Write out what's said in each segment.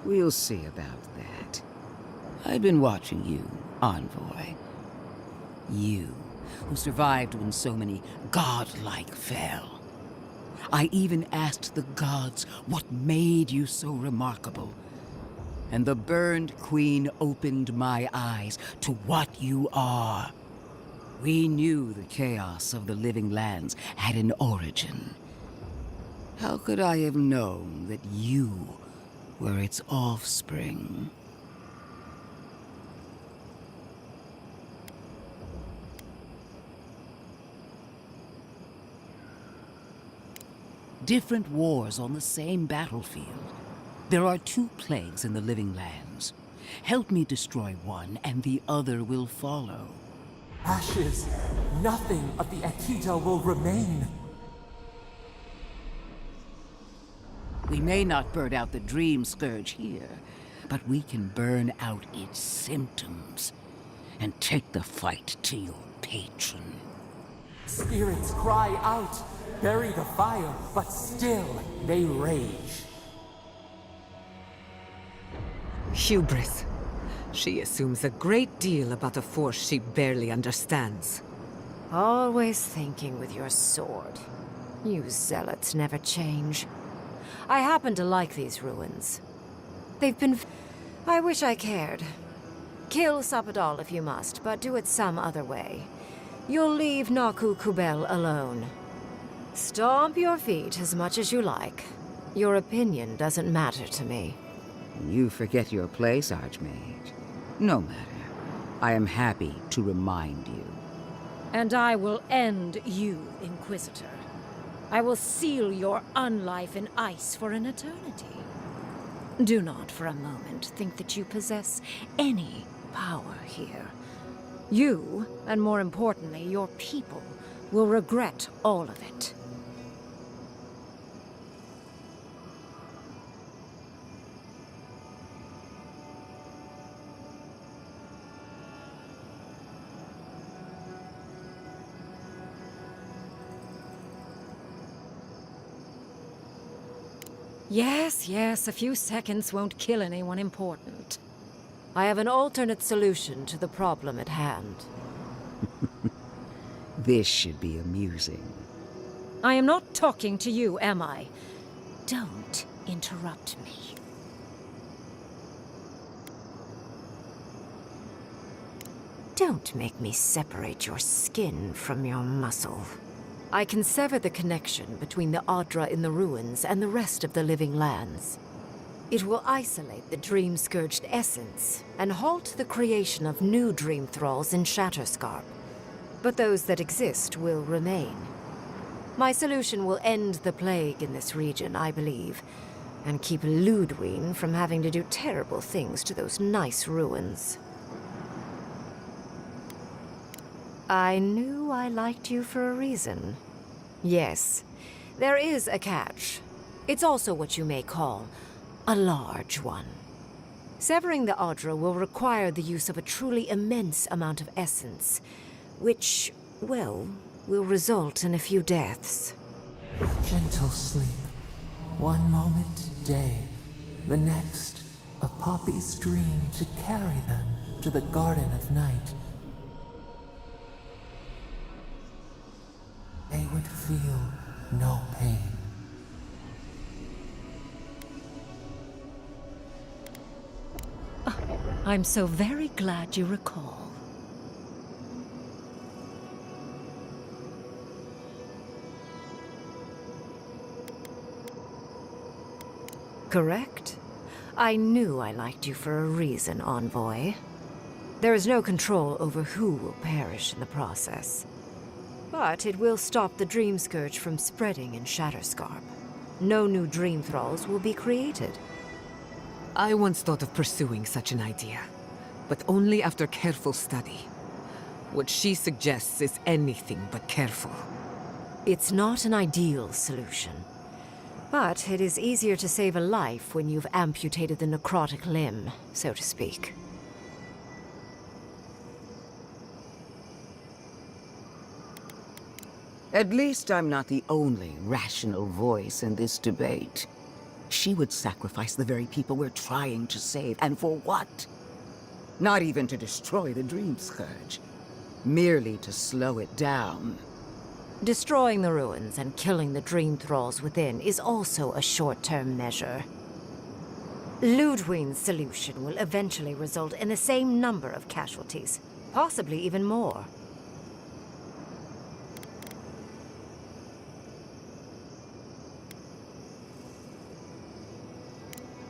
We'll see about that. I've been watching you, Envoy. You, who survived when so many godlike fell. I even asked the gods what made you so remarkable. And the burned queen opened my eyes to what you are. We knew the chaos of the living lands had an origin. How could I have known that you were its offspring? Different wars on the same battlefield. There are two plagues in the living lands. Help me destroy one, and the other will follow. Ashes! Nothing of the Akita will remain! We may not burn out the dream scourge here, but we can burn out its symptoms and take the fight to your patron. Spirits cry out, bury the fire, but still they rage. Hubris. She assumes a great deal about a force she barely understands. Always thinking with your sword. You zealots never change. I happen to like these ruins. They've been... I wish I cared. Kill Sapadal if you must, but do it some other way. You'll leave Naku Kubel alone. Stomp your feet as much as you like. Your opinion doesn't matter to me. You forget your place, Archmage. No matter. I am happy to remind you. And I will end you, Inquisitor. I will seal your unlife in ice for an eternity. Do not for a moment think that you possess any power here. You, and more importantly, your people, will regret all of it. Yes, a few seconds won't kill anyone important. I have an alternate solution to the problem at hand. This should be amusing. I am not talking to you, am I? Don't interrupt me. Don't make me separate your skin from your muscle. I can sever the connection between the Adra in the ruins and the rest of the living lands. It will isolate the dream-scourged essence and halt the creation of new dream thralls in Shatterscarp. But those that exist will remain. My solution will end the plague in this region, I believe, and keep Ludwine from having to do terrible things to those nice ruins. I knew I liked you for a reason. Yes, there is a catch. It's also what you may call a large one. Severing the Adra will require the use of a truly immense amount of essence, which, well, will result in a few deaths. Gentle sleep. One moment day, the next, a poppy's dream to carry them to the Garden of Night. They would feel no pain. I'm so very glad you recall. Correct? I knew I liked you for a reason, Envoy. There is no control over who will perish in the process. But it will stop the Dream Scourge from spreading in Shatterscarp. No new Dream Thralls will be created. I once thought of pursuing such an idea, but only after careful study. What she suggests is anything but careful. It's not an ideal solution. But it is easier to save a life when you've amputated the necrotic limb, so to speak. At least I'm not the only rational voice in this debate. She would sacrifice the very people we're trying to save, and for what? Not even to destroy the Dream Scourge. Merely to slow it down. Destroying the ruins and killing the dream thralls within is also a short-term measure. Ludwig's solution will eventually result in the same number of casualties, possibly even more.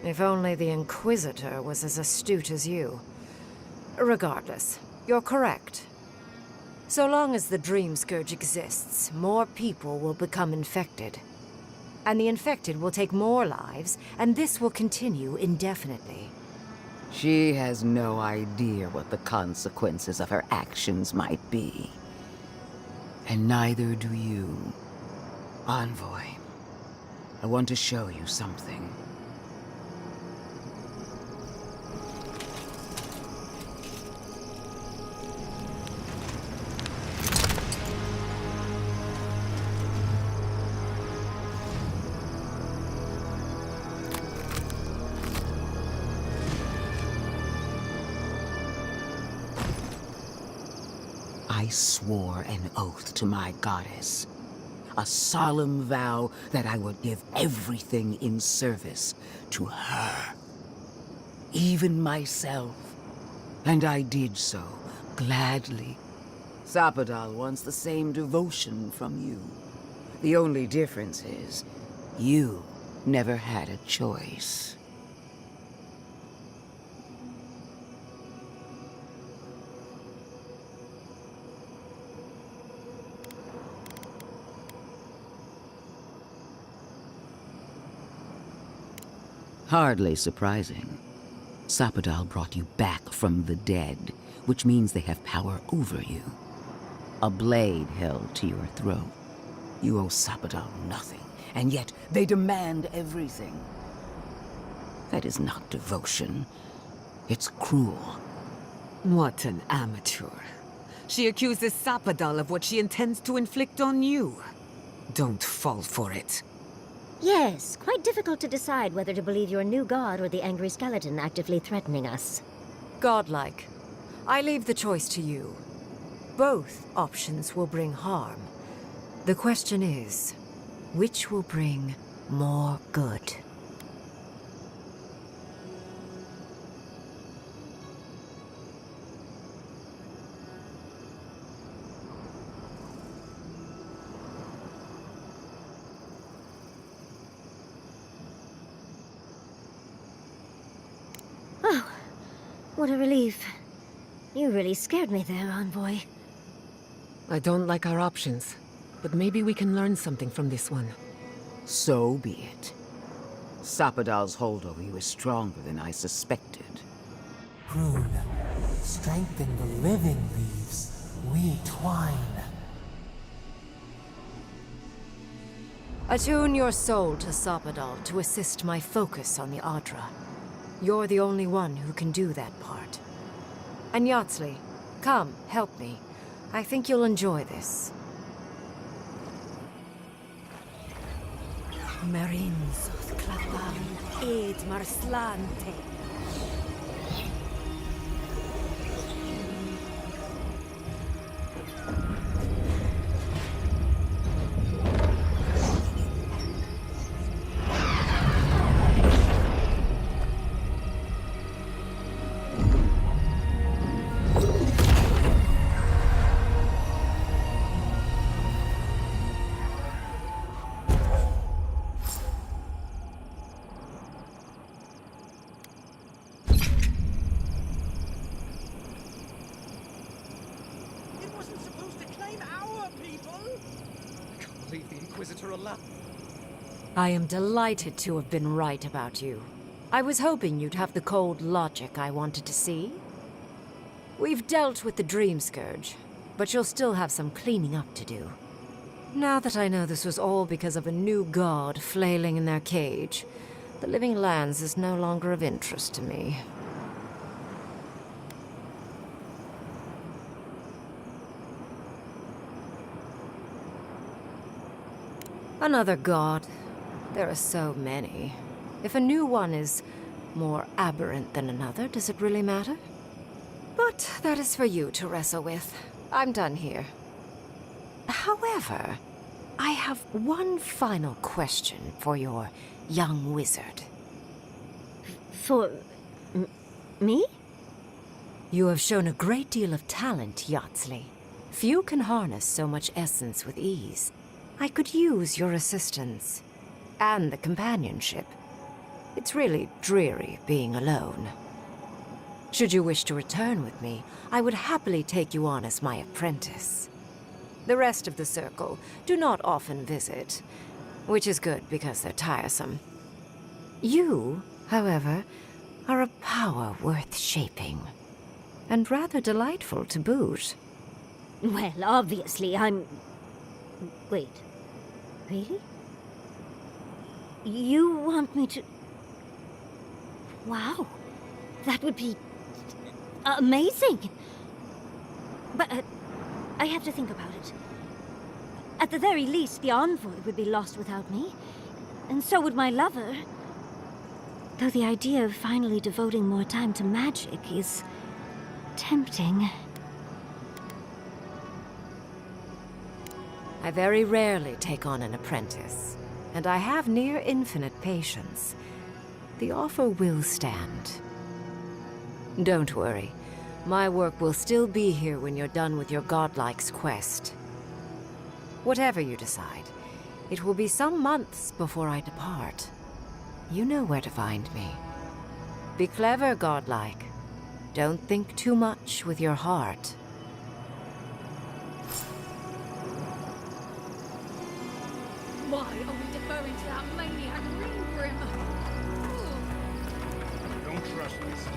If only the Inquisitor was as astute as you. Regardless, you're correct. So long as the Dream Scourge exists, more people will become infected. And the infected will take more lives, and this will continue indefinitely. She has no idea what the consequences of her actions might be. And neither do you. Envoy, I want to show you something. I swore an oath to my goddess. A solemn vow that I would give everything in service to her. Even myself. And I did so, gladly. Sapadal wants the same devotion from you. The only difference is, you never had a choice. Hardly surprising. Sapadal brought you back from the dead, which means they have power over you. A blade held to your throat. You owe Sapadal nothing, and yet they demand everything. That is not devotion. It's cruel. What an amateur. She accuses Sapadal of what she intends to inflict on you. Don't fall for it. Yes, quite difficult to decide whether to believe your new god or the angry skeleton actively threatening us. Godlike. I leave the choice to you. Both options will bring harm. The question is, which will bring more good? What a relief. You really scared me there, Envoy. I don't like our options, but maybe we can learn something from this one. So be it. Sapadal's hold over you is stronger than I suspected. Prune, strengthen the living leaves, we twine. Attune your soul to Sapadal to assist my focus on the Adra. You're the only one who can do that part. And Yatsley, come, help me. I think you'll enjoy this. Marins of Clavan, Aid Marslante. Leave the Inquisitor alone. I am delighted to have been right about you. I was hoping you'd have the cold logic I wanted to see. We've dealt with the Dream Scourge, but you'll still have some cleaning up to do. Now that I know this was all because of a new god flailing in their cage, the Living Lands is no longer of interest to me. Another god. There are so many. If a new one is more aberrant than another, does it really matter? But that is for you to wrestle with. I'm done here. However, I have one final question for your young wizard. For... me? You have shown a great deal of talent, Yatsley. Few can harness so much essence with ease. I could use your assistance. And the companionship. It's really dreary being alone. Should you wish to return with me, I would happily take you on as my apprentice. The rest of the circle do not often visit, which is good because they're tiresome. You, however, are a power worth shaping, and rather delightful to boot. Well, obviously, I'm... Wait. Really? You want me to... Wow. That would be... amazing! But I have to think about it. At the very least, the envoy would be lost without me. And so would my lover. Though the idea of finally devoting more time to magic is... tempting. I very rarely take on an apprentice, and I have near infinite patience. The offer will stand. Don't worry. My work will still be here when you're done with your godlike's quest. Whatever you decide, it will be some months before I depart. You know where to find me. Be clever, godlike. Don't think too much with your heart. Why are we deferring to that maniac Ring Grim? Don't trust this.